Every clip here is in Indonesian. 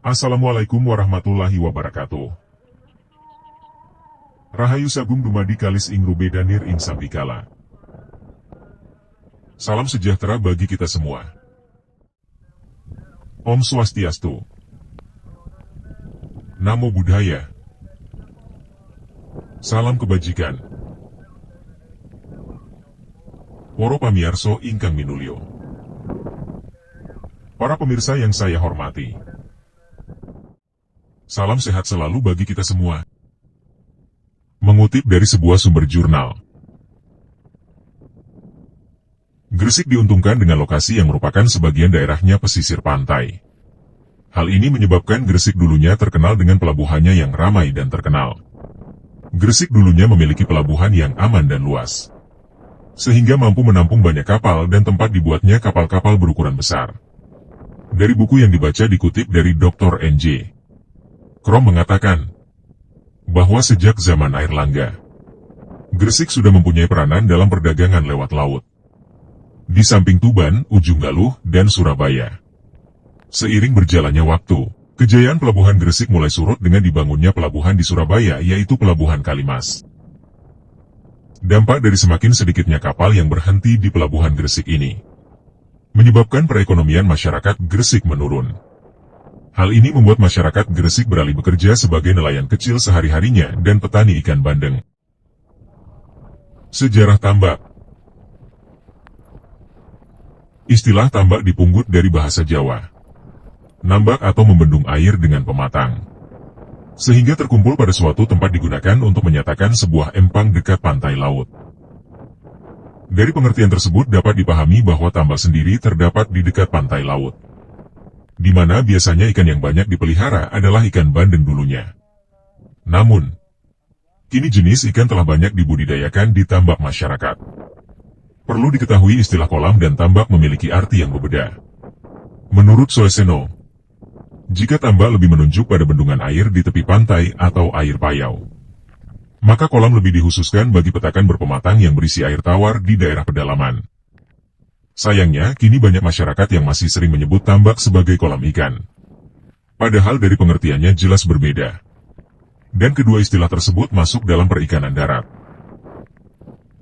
Assalamualaikum warahmatullahi wabarakatuh. Rahayu Sagung dumadi kalis ing rubedanir ing sambikala. Salam sejahtera bagi kita semua. Om Swastiastu. Namo Buddhaya. Salam kebajikan. Para pamirsa ingkang minulya. Para pemirsa yang saya hormati. Salam sehat selalu bagi kita semua. Mengutip dari sebuah sumber jurnal, Gresik diuntungkan dengan lokasi yang merupakan sebagian daerahnya pesisir pantai. Hal ini menyebabkan Gresik dulunya terkenal dengan pelabuhannya yang ramai dan terkenal. Gresik dulunya memiliki pelabuhan yang aman dan luas, sehingga mampu menampung banyak kapal dan tempat dibuatnya kapal-kapal berukuran besar. Dari buku yang dibaca dikutip dari Dr. N.J. Krom mengatakan bahwa sejak zaman Airlangga, Gresik sudah mempunyai peranan dalam perdagangan lewat laut. Di samping Tuban, Ujung Galuh, dan Surabaya. Seiring berjalannya waktu, kejayaan pelabuhan Gresik mulai surut dengan dibangunnya pelabuhan di Surabaya, yaitu Pelabuhan Kalimas. Dampak dari semakin sedikitnya kapal yang berhenti di Pelabuhan Gresik ini menyebabkan perekonomian masyarakat Gresik menurun. Hal ini membuat masyarakat Gresik beralih bekerja sebagai nelayan kecil sehari-harinya dan petani ikan bandeng. Sejarah tambak. Istilah tambak dipungut dari bahasa Jawa. Nambak atau membendung air dengan pematang. Sehingga terkumpul pada suatu tempat digunakan untuk menyatakan sebuah empang dekat pantai laut. Dari pengertian tersebut dapat dipahami bahwa tambak sendiri terdapat di dekat pantai laut, di mana biasanya ikan yang banyak dipelihara adalah ikan bandeng dulunya. Namun, kini jenis ikan telah banyak dibudidayakan di tambak masyarakat. Perlu diketahui istilah kolam dan tambak memiliki arti yang berbeda. Menurut Soeseno, jika tambak lebih menunjuk pada bendungan air di tepi pantai atau air payau, maka kolam lebih dikhususkan bagi petakan berpematang yang berisi air tawar di daerah pedalaman. Sayangnya, kini banyak masyarakat yang masih sering menyebut tambak sebagai kolam ikan. Padahal dari pengertiannya jelas berbeda. Dan kedua istilah tersebut masuk dalam perikanan darat.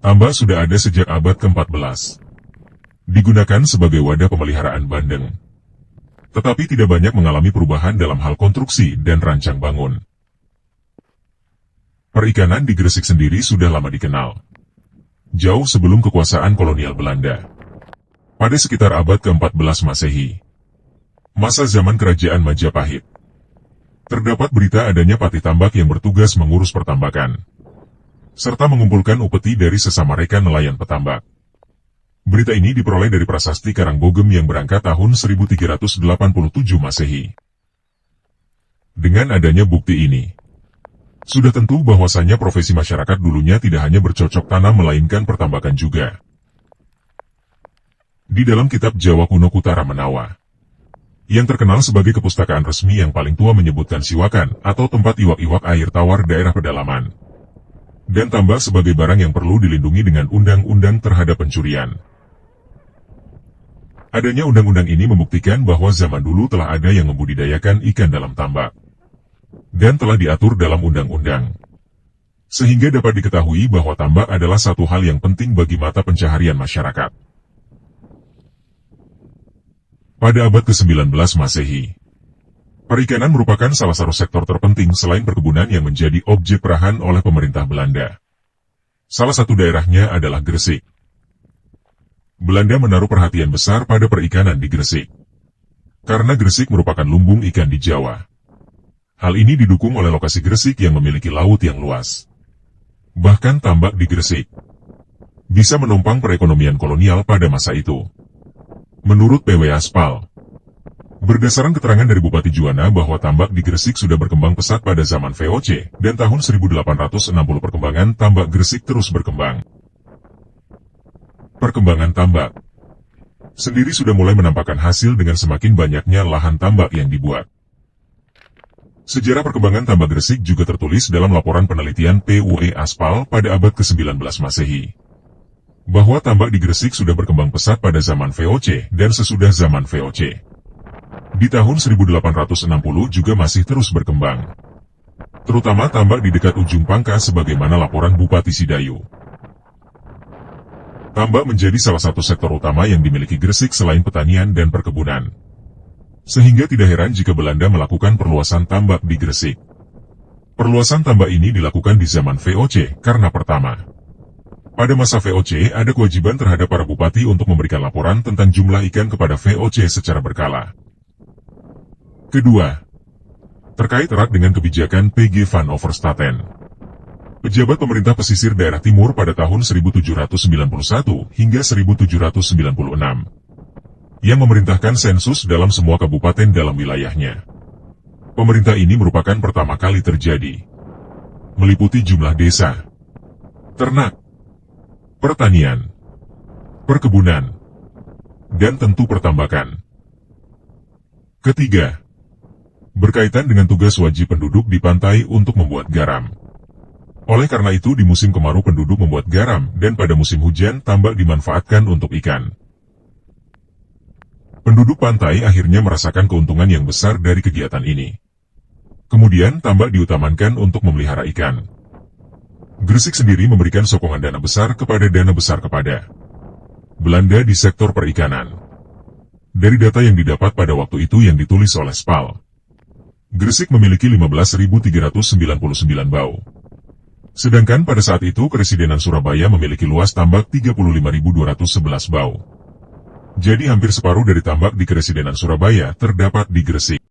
Tambak sudah ada sejak abad ke-14. Digunakan sebagai wadah pemeliharaan bandeng. Tetapi tidak banyak mengalami perubahan dalam hal konstruksi dan rancang bangun. Perikanan di Gresik sendiri sudah lama dikenal. Jauh sebelum kekuasaan kolonial Belanda. Pada sekitar abad ke-14 Masehi, masa zaman kerajaan Majapahit, terdapat berita adanya patih tambak yang bertugas mengurus pertambakan, serta mengumpulkan upeti dari sesama rekan nelayan petambak. Berita ini diperoleh dari prasasti Karangbogem yang berangkat tahun 1387 Masehi. Dengan adanya bukti ini, sudah tentu bahwasannya profesi masyarakat dulunya tidak hanya bercocok tanam melainkan pertambakan juga. Di dalam kitab Jawa Kuno Kutara Menawa, yang terkenal sebagai kepustakaan resmi yang paling tua menyebutkan siwakan atau tempat iwak-iwak air tawar daerah pedalaman, dan tambak sebagai barang yang perlu dilindungi dengan undang-undang terhadap pencurian. Adanya undang-undang ini membuktikan bahwa zaman dulu telah ada yang membudidayakan ikan dalam tambak, dan telah diatur dalam undang-undang. Sehingga dapat diketahui bahwa tambak adalah satu hal yang penting bagi mata pencaharian masyarakat. Pada abad ke-19 Masehi, perikanan merupakan salah satu sektor terpenting selain perkebunan yang menjadi objek perahan oleh pemerintah Belanda. Salah satu daerahnya adalah Gresik. Belanda menaruh perhatian besar pada perikanan di Gresik, karena Gresik merupakan lumbung ikan di Jawa. Hal ini didukung oleh lokasi Gresik yang memiliki laut yang luas. Bahkan tambak di Gresik bisa menopang perekonomian kolonial pada masa itu. Menurut P.W. Aspal, berdasarkan keterangan dari Bupati Juwana bahwa tambak di Gresik sudah berkembang pesat pada zaman VOC, dan tahun 1860 perkembangan tambak Gresik terus berkembang. Perkembangan tambak sendiri sudah mulai menampakkan hasil dengan semakin banyaknya lahan tambak yang dibuat. Sejarah perkembangan tambak Gresik juga tertulis dalam laporan penelitian P.W. Aspal pada abad ke-19 Masehi. Bahwa tambak di Gresik sudah berkembang pesat pada zaman VOC dan sesudah zaman VOC. Di tahun 1860 juga masih terus berkembang. Terutama tambak di dekat ujung Pangkas sebagaimana laporan Bupati Sidayu. Tambak menjadi salah satu sektor utama yang dimiliki Gresik selain pertanian dan perkebunan. Sehingga tidak heran jika Belanda melakukan perluasan tambak di Gresik. Perluasan tambak ini dilakukan di zaman VOC karena pertama, pada masa VOC ada kewajiban terhadap para bupati untuk memberikan laporan tentang jumlah ikan kepada VOC secara berkala. Kedua, terkait erat dengan kebijakan PG Van Overstaten. Pejabat pemerintah pesisir daerah timur pada tahun 1791 hingga 1796 yang memerintahkan sensus dalam semua kabupaten dalam wilayahnya. Pemerintah ini merupakan pertama kali terjadi, meliputi jumlah desa, ternak, pertanian, perkebunan, dan tentu pertambakan. Ketiga, berkaitan dengan tugas wajib penduduk di pantai untuk membuat garam. Oleh karena itu di musim kemarau penduduk membuat garam dan pada musim hujan tambak dimanfaatkan untuk ikan. Penduduk pantai akhirnya merasakan keuntungan yang besar dari kegiatan ini. Kemudian tambak diutamakan untuk memelihara ikan. Gresik sendiri memberikan sokongan dana besar kepada Belanda di sektor perikanan. Dari data yang didapat pada waktu itu yang ditulis oleh Spal, Gresik memiliki 15.399 bau. Sedangkan pada saat itu Keresidenan Surabaya memiliki luas tambak 35.211 bau. Jadi hampir separuh dari tambak di Keresidenan Surabaya terdapat di Gresik.